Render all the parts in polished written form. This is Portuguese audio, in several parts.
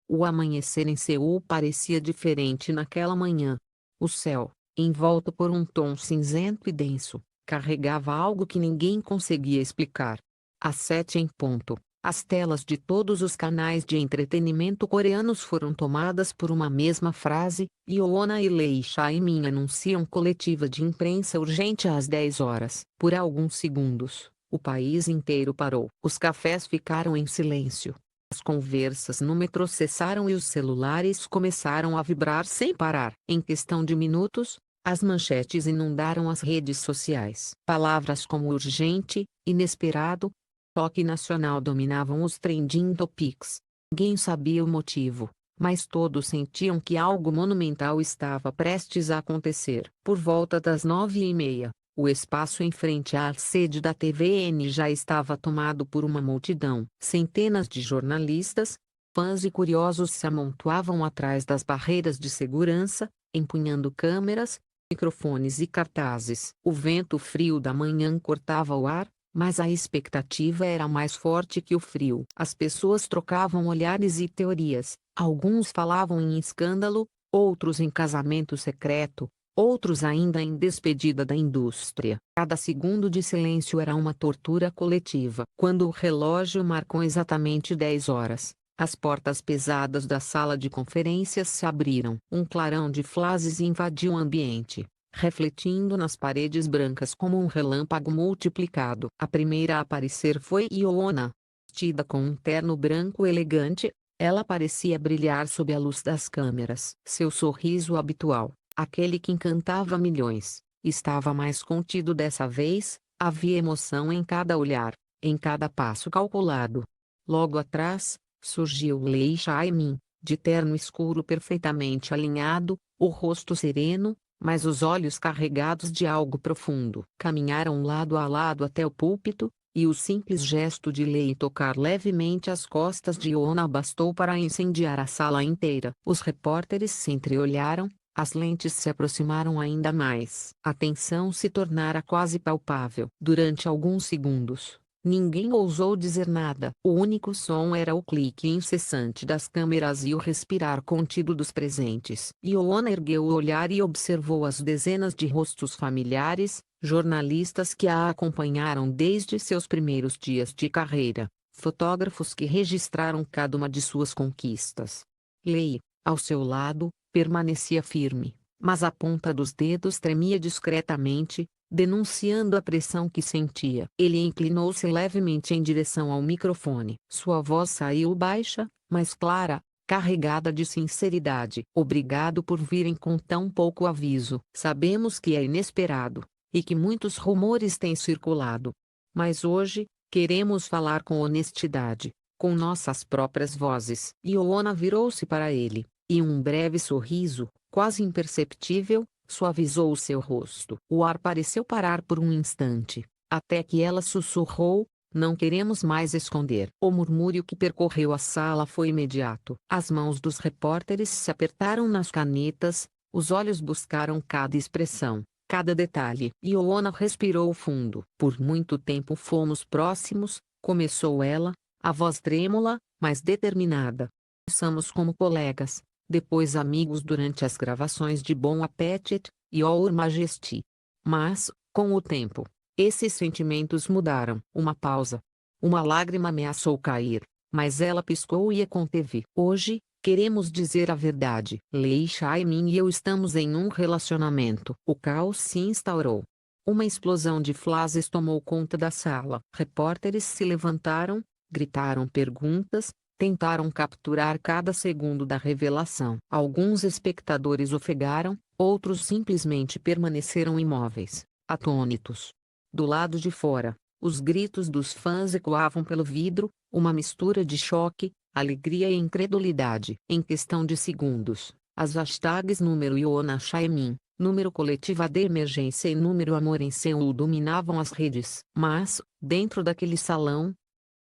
O amanhecer em Seul parecia diferente naquela manhã. O céu, envolto por um tom cinzento e denso, carregava algo que ninguém conseguia explicar. Às 7 em ponto, as telas de todos os canais de entretenimento coreanos foram tomadas por uma mesma frase: Yoona e Lee Chae-min anunciam coletiva de imprensa urgente às 10 horas. Por alguns segundos, o país inteiro parou. Os cafés ficaram em silêncio. As conversas no metrô cessaram e os celulares começaram a vibrar sem parar. Em questão de minutos, as manchetes inundaram as redes sociais. Palavras como urgente, inesperado, choque nacional dominavam os trending topics. Ninguém sabia o motivo, mas todos sentiam que algo monumental estava prestes a acontecer. Por volta das 9h30, o espaço em frente à sede da TVN já estava tomado por uma multidão. Centenas de jornalistas, fãs e curiosos se amontoavam atrás das barreiras de segurança, empunhando câmeras, microfones e cartazes. O vento frio da manhã cortava o ar, mas a expectativa era mais forte que o frio. As pessoas trocavam olhares e teorias. Alguns falavam em escândalo, outros em casamento secreto, outros ainda em despedida da indústria. Cada segundo de silêncio era uma tortura coletiva. Quando o relógio marcou exatamente 10 horas, as portas pesadas da sala de conferências se abriram. Um clarão de flashes invadiu o ambiente, refletindo nas paredes brancas como um relâmpago multiplicado. A primeira a aparecer foi Yoona. Vestida com um terno branco elegante, ela parecia brilhar sob a luz das câmeras. Seu sorriso habitual, aquele que encantava milhões, estava mais contido dessa vez. Havia emoção em cada olhar, em cada passo calculado. Logo atrás, surgiu Lee Chae-min, de terno escuro perfeitamente alinhado, o rosto sereno, mas os olhos carregados de algo profundo. Caminharam lado a lado até o púlpito, e o simples gesto de Lee tocar levemente as costas de Yoona bastou para incendiar a sala inteira. Os repórteres se entreolharam, as lentes se aproximaram ainda mais. A tensão se tornara quase palpável. Durante alguns segundos, ninguém ousou dizer nada. O único som era o clique incessante das câmeras e o respirar contido dos presentes. Yoona ergueu o olhar e observou as dezenas de rostos familiares, jornalistas que a acompanharam desde seus primeiros dias de carreira, fotógrafos que registraram cada uma de suas conquistas. Lee, ao seu lado, permanecia firme, mas a ponta dos dedos tremia discretamente, denunciando a pressão que sentia. Ele inclinou-se levemente em direção ao microfone. Sua voz saiu baixa, mas clara, carregada de sinceridade. Obrigado por virem com tão pouco aviso. Sabemos que é inesperado, e que muitos rumores têm circulado. Mas hoje, queremos falar com honestidade, com nossas próprias vozes. Yoona virou-se para ele, e um breve sorriso, quase imperceptível, suavizou o seu rosto. O ar pareceu parar por um instante, até que ela sussurrou: não queremos mais esconder. O murmúrio que percorreu a sala foi imediato. As mãos dos repórteres se apertaram nas canetas, os olhos buscaram cada expressão, cada detalhe. Yoona respirou fundo. Por muito tempo fomos próximos, começou ela, a voz trêmula, mas determinada. Começamos como colegas, depois amigos durante as gravações de Bon Appetit e Your Majesty. Mas, com o tempo, esses sentimentos mudaram. Uma pausa. Uma lágrima ameaçou cair, mas ela piscou e a conteve. Hoje, queremos dizer a verdade. Lee Chae-min e eu estamos em um relacionamento. O caos se instaurou. Uma explosão de flashes tomou conta da sala. Repórteres se levantaram, gritaram perguntas, tentaram capturar cada segundo da revelação. Alguns espectadores ofegaram, outros simplesmente permaneceram imóveis, atônitos. Do lado de fora, os gritos dos fãs ecoavam pelo vidro, uma mistura de choque, alegria e incredulidade. Em questão de segundos, as hashtags número Yoona Chae-min, número coletiva de emergência e número amor em Seul dominavam as redes. Mas, dentro daquele salão,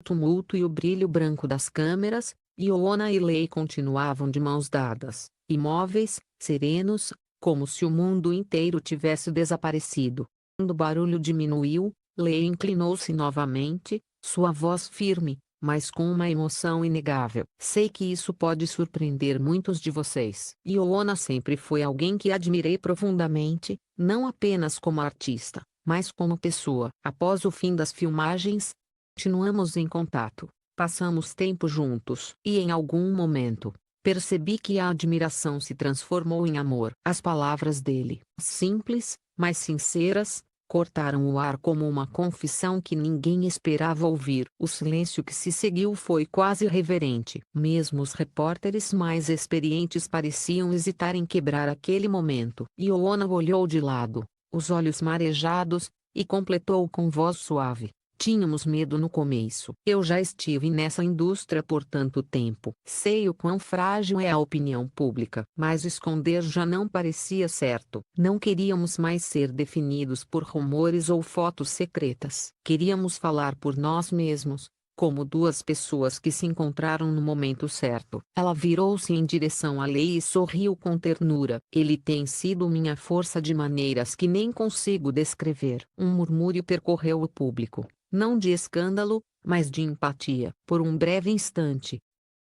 o tumulto e o brilho branco das câmeras, Yoona e Lee continuavam de mãos dadas, imóveis, serenos, como se o mundo inteiro tivesse desaparecido. Quando o barulho diminuiu, Lee inclinou-se novamente, sua voz firme, mas com uma emoção inegável. Sei que isso pode surpreender muitos de vocês. Ioana sempre foi alguém que admirei profundamente, não apenas como artista, mas como pessoa. Após o fim das filmagens, continuamos em contato, passamos tempo juntos e em algum momento, percebi que a admiração se transformou em amor. As palavras dele, simples, mas sinceras, cortaram o ar como uma confissão que ninguém esperava ouvir. O silêncio que se seguiu foi quase reverente. Mesmo os repórteres mais experientes pareciam hesitar em quebrar aquele momento. Ioana olhou de lado, os olhos marejados, e completou com voz suave. Tínhamos medo no começo. Eu já estive nessa indústria por tanto tempo. Sei o quão frágil é a opinião pública. Mas esconder já não parecia certo. Não queríamos mais ser definidos por rumores ou fotos secretas. Queríamos falar por nós mesmos, como duas pessoas que se encontraram no momento certo. Ela virou-se em direção a Lei e sorriu com ternura. Ele tem sido minha força de maneiras que nem consigo descrever. Um murmúrio percorreu o público. Não de escândalo, mas de empatia. Por um breve instante,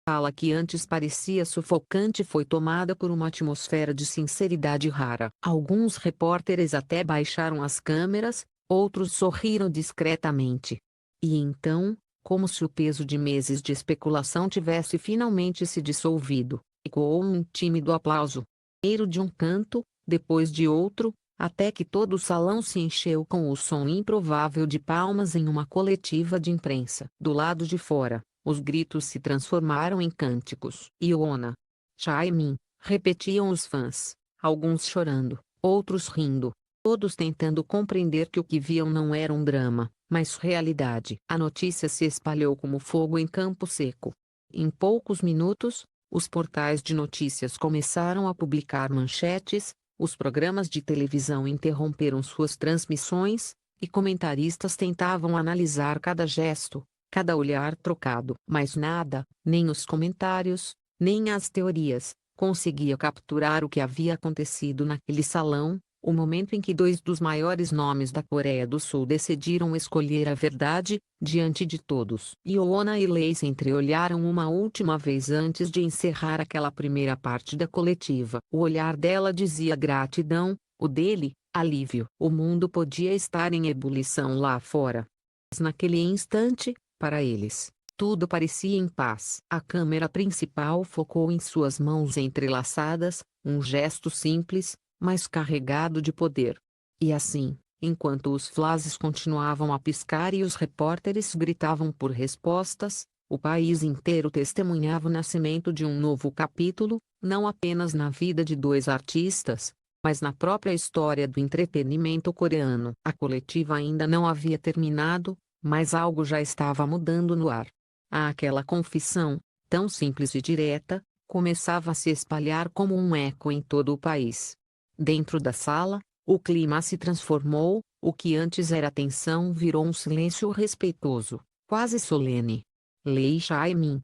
a sala que antes parecia sufocante foi tomada por uma atmosfera de sinceridade rara. Alguns repórteres até baixaram as câmeras, outros sorriram discretamente. E então, como se o peso de meses de especulação tivesse finalmente se dissolvido, ecoou um tímido aplauso. Primeiro de um canto, depois de outro, até que todo o salão se encheu com o som improvável de palmas em uma coletiva de imprensa. Do lado de fora, os gritos se transformaram em cânticos. Ioana, Chaimin, repetiam os fãs, alguns chorando, outros rindo, todos tentando compreender que o que viam não era um drama, mas realidade. A notícia se espalhou como fogo em campo seco. Em poucos minutos, os portais de notícias começaram a publicar manchetes, os programas de televisão interromperam suas transmissões, e comentaristas tentavam analisar cada gesto, cada olhar trocado. Mas nada, nem os comentários, nem as teorias, conseguia capturar o que havia acontecido naquele salão, o momento em que dois dos maiores nomes da Coreia do Sul decidiram escolher a verdade, diante de todos. Ioana e Lei se entreolharam uma última vez antes de encerrar aquela primeira parte da coletiva. O olhar dela dizia gratidão, o dele, alívio. O mundo podia estar em ebulição lá fora. Mas naquele instante, para eles, tudo parecia em paz. A câmera principal focou em suas mãos entrelaçadas, um gesto simples, mas carregado de poder. E assim, enquanto os flashes continuavam a piscar e os repórteres gritavam por respostas, o país inteiro testemunhava o nascimento de um novo capítulo, não apenas na vida de dois artistas, mas na própria história do entretenimento coreano. A coletiva ainda não havia terminado, mas algo já estava mudando no ar. Aquela confissão, tão simples e direta, começava a se espalhar como um eco em todo o país. Dentro da sala, o clima se transformou, o que antes era tensão virou um silêncio respeitoso, quase solene. Lei Chaimin,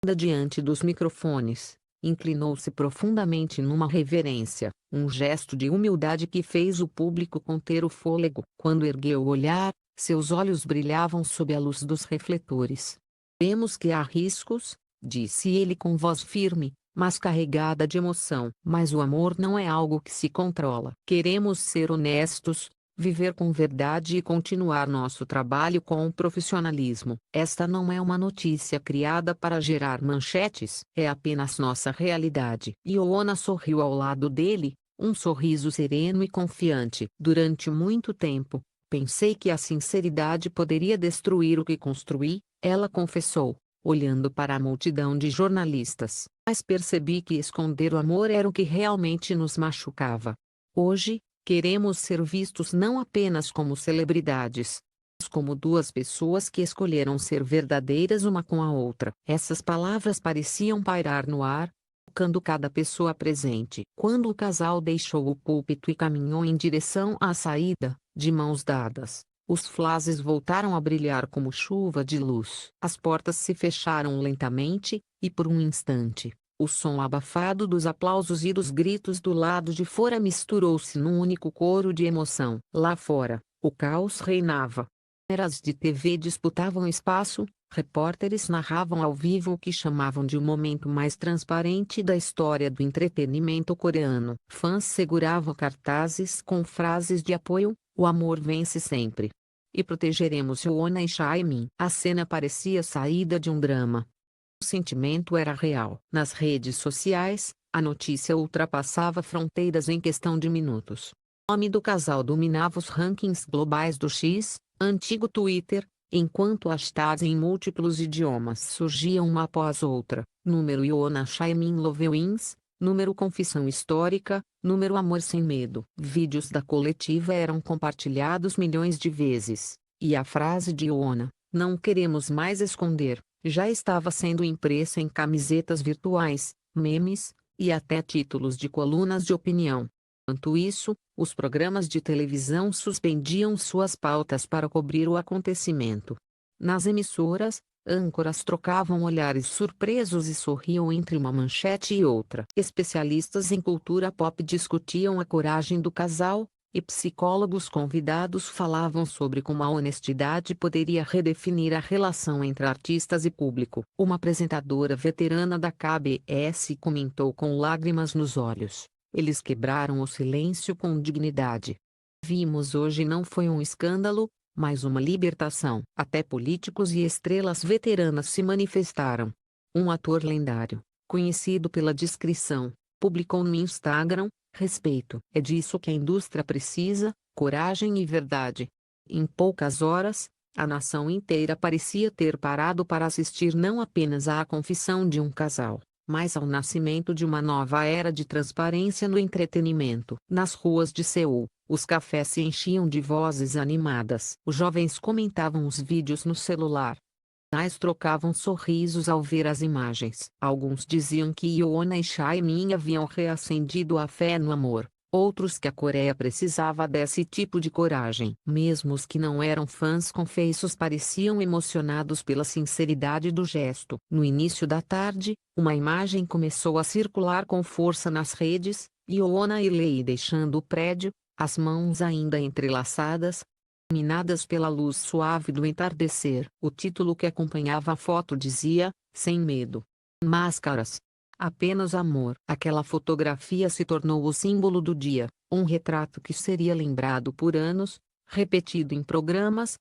ainda diante dos microfones, inclinou-se profundamente numa reverência, um gesto de humildade que fez o público conter o fôlego. Quando ergueu o olhar, seus olhos brilhavam sob a luz dos refletores. Vemos que há riscos, disse ele com voz firme, mas carregada de emoção. Mas o amor não é algo que se controla. Queremos ser honestos, viver com verdade e continuar nosso trabalho com profissionalismo. Esta não é uma notícia criada para gerar manchetes, é apenas nossa realidade. Ioana sorriu ao lado dele, um sorriso sereno e confiante. Durante muito tempo, pensei que a sinceridade poderia destruir o que construí, ela confessou, olhando para a multidão de jornalistas. Mas percebi que esconder o amor era o que realmente nos machucava. Hoje, queremos ser vistos não apenas como celebridades, mas como duas pessoas que escolheram ser verdadeiras uma com a outra. Essas palavras pareciam pairar no ar, tocando cada pessoa presente. Quando o casal deixou o púlpito e caminhou em direção à saída, de mãos dadas, os flashes voltaram a brilhar como chuva de luz. As portas se fecharam lentamente, e por um instante, o som abafado dos aplausos e dos gritos do lado de fora misturou-se num único coro de emoção. Lá fora, o caos reinava. Câmeras de TV disputavam espaço, repórteres narravam ao vivo o que chamavam de o momento mais transparente da história do entretenimento coreano. Fãs seguravam cartazes com frases de apoio: "O amor vence sempre" e "Protegeremos Yoona e Chaemin". A cena parecia saída de um drama. O sentimento era real. Nas redes sociais, a notícia ultrapassava fronteiras em questão de minutos. O nome do casal dominava os rankings globais do X, antigo Twitter, enquanto hashtags em múltiplos idiomas surgiam uma após outra. Número Yoona Chaemin Love Wins, número Confissão Histórica, número Amor Sem Medo. Vídeos da coletiva eram compartilhados milhões de vezes, e a frase de Yoona, "Não queremos mais esconder", já estava sendo impressa em camisetas virtuais, memes, e até títulos de colunas de opinião. Enquanto isso, os programas de televisão suspendiam suas pautas para cobrir o acontecimento. Nas emissoras, âncoras trocavam olhares surpresos e sorriam entre uma manchete e outra. Especialistas em cultura pop discutiam a coragem do casal, e psicólogos convidados falavam sobre como a honestidade poderia redefinir a relação entre artistas e público. Uma apresentadora veterana da KBS comentou com lágrimas nos olhos: "Eles quebraram o silêncio com dignidade. Vimos hoje não foi um escândalo, mas uma libertação." Até políticos e estrelas veteranas se manifestaram. Um ator lendário, conhecido pela discrição, publicou no Instagram: "Respeito. É disso que a indústria precisa, coragem e verdade." Em poucas horas, a nação inteira parecia ter parado para assistir não apenas à confissão de um casal, mas ao nascimento de uma nova era de transparência no entretenimento. Nas ruas de Seul, os cafés se enchiam de vozes animadas. Os jovens comentavam os vídeos no celular. Pais trocavam sorrisos ao ver as imagens. Alguns diziam que Yoona e Chaemin haviam reacendido a fé no amor. Outros que a Coreia precisava desse tipo de coragem. Mesmo os que não eram fãs confessos pareciam emocionados pela sinceridade do gesto. No início da tarde, uma imagem começou a circular com força nas redes: Yoona e Lee deixando o prédio, as mãos ainda entrelaçadas, iluminadas pela luz suave do entardecer. O título que acompanhava a foto dizia: "Sem medo. Máscaras. Apenas amor." Aquela fotografia se tornou o símbolo do dia, um retrato que seria lembrado por anos, repetido em programas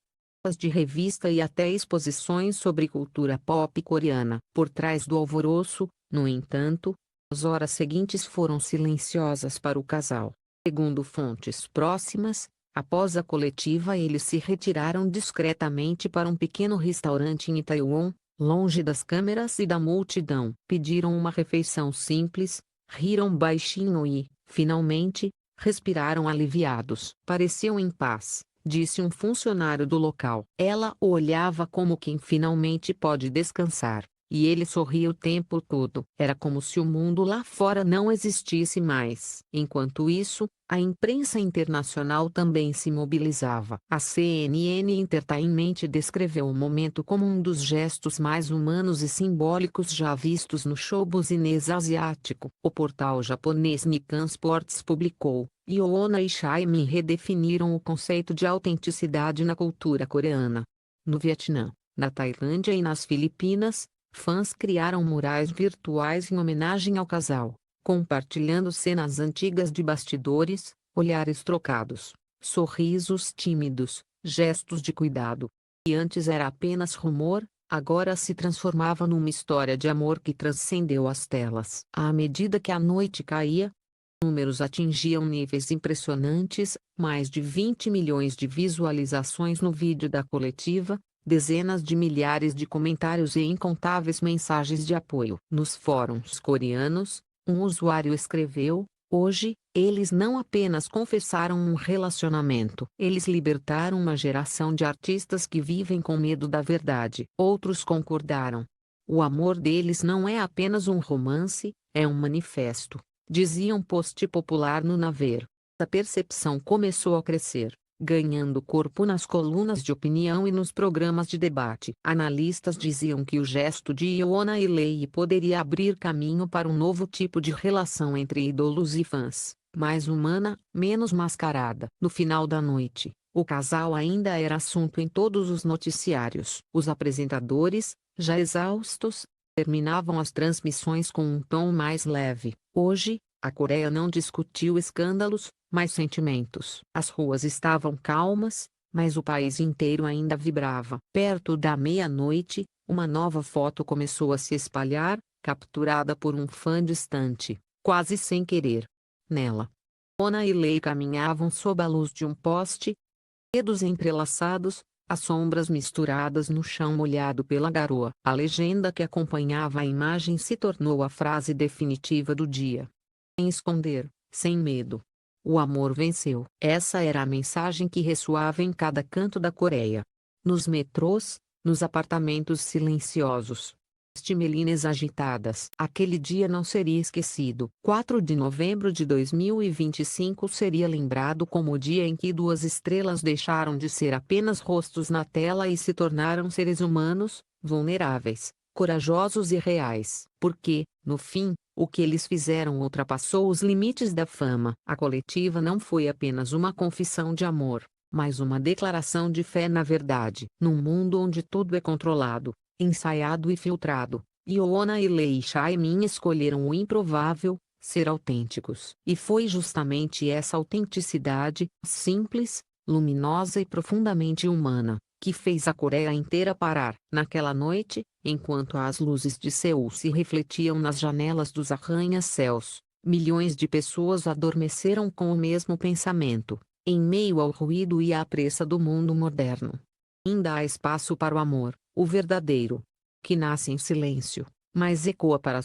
de revista e até exposições sobre cultura pop coreana. Por trás do alvoroço, no entanto, as horas seguintes foram silenciosas para o casal. Segundo fontes próximas, após a coletiva eles se retiraram discretamente para um pequeno restaurante em Itaewon, longe das câmeras e da multidão. Pediram uma refeição simples, riram baixinho e, finalmente, respiraram aliviados. "Pareciam em paz", disse um funcionário do local. Ela o olhava como quem finalmente pode descansar, e ele sorria o tempo todo. Era como se o mundo lá fora não existisse mais. Enquanto isso, a imprensa internacional também se mobilizava. A CNN Entertainment descreveu o momento como um dos gestos mais humanos e simbólicos já vistos no show business asiático. O portal japonês Nikkei Sports publicou: "Yoona e Chaemin redefiniram o conceito de autenticidade na cultura coreana." No Vietnã, na Tailândia e nas Filipinas, fãs criaram murais virtuais em homenagem ao casal, compartilhando cenas antigas de bastidores, olhares trocados, sorrisos tímidos, gestos de cuidado. E antes era apenas rumor, agora se transformava numa história de amor que transcendeu as telas. À medida que a noite caía, números atingiam níveis impressionantes: mais de 20 milhões de visualizações no vídeo da coletiva, dezenas de milhares de comentários e incontáveis mensagens de apoio. Nos fóruns coreanos, um usuário escreveu: "Hoje, eles não apenas confessaram um relacionamento, eles libertaram uma geração de artistas que vivem com medo da verdade." Outros concordaram: "O amor deles não é apenas um romance, é um manifesto", dizia um post popular no Naver. A percepção começou a crescer, ganhando corpo nas colunas de opinião e nos programas de debate. Analistas diziam que o gesto de Yoona e Lee poderia abrir caminho para um novo tipo de relação entre ídolos e fãs, mais humana, menos mascarada. No final da noite, O casal ainda era assunto em todos os noticiários. Os apresentadores, já exaustos, terminavam as transmissões com um tom mais leve. Hoje, a Coreia não discutiu escândalos, mas sentimentos. As ruas estavam calmas, mas o país inteiro ainda vibrava. Perto da meia-noite, uma nova foto começou a se espalhar, capturada por um fã distante, quase sem querer. Nela, Ona e Lei caminhavam sob a luz de um poste, dedos entrelaçados, as sombras misturadas no chão molhado pela garoa. A legenda que acompanhava a imagem se tornou a frase definitiva do dia. Sem esconder, sem medo. O amor venceu. Essa era a mensagem que ressoava em cada canto da Coreia. Nos metrôs, nos apartamentos silenciosos, timelines agitadas. Aquele dia não seria esquecido. 4 de novembro de 2025 seria lembrado como o dia em que duas estrelas deixaram de ser apenas rostos na tela e se tornaram seres humanos, vulneráveis, corajosos e reais. Porque, no fim, o que eles fizeram ultrapassou os limites da fama. A coletiva não foi apenas uma confissão de amor, mas uma declaração de fé na verdade. Num mundo onde tudo é controlado, ensaiado e filtrado, Yoona e Lee Chae-min escolheram o improvável, ser autênticos. E foi justamente essa autenticidade, simples, luminosa e profundamente humana, que fez a Coreia inteira parar. Naquela noite, enquanto as luzes de Seul se refletiam nas janelas dos arranha-céus, milhões de pessoas adormeceram com o mesmo pensamento, em meio ao ruído e à pressa do mundo moderno. Ainda há espaço para o amor, o verdadeiro, que nasce em silêncio, mas ecoa para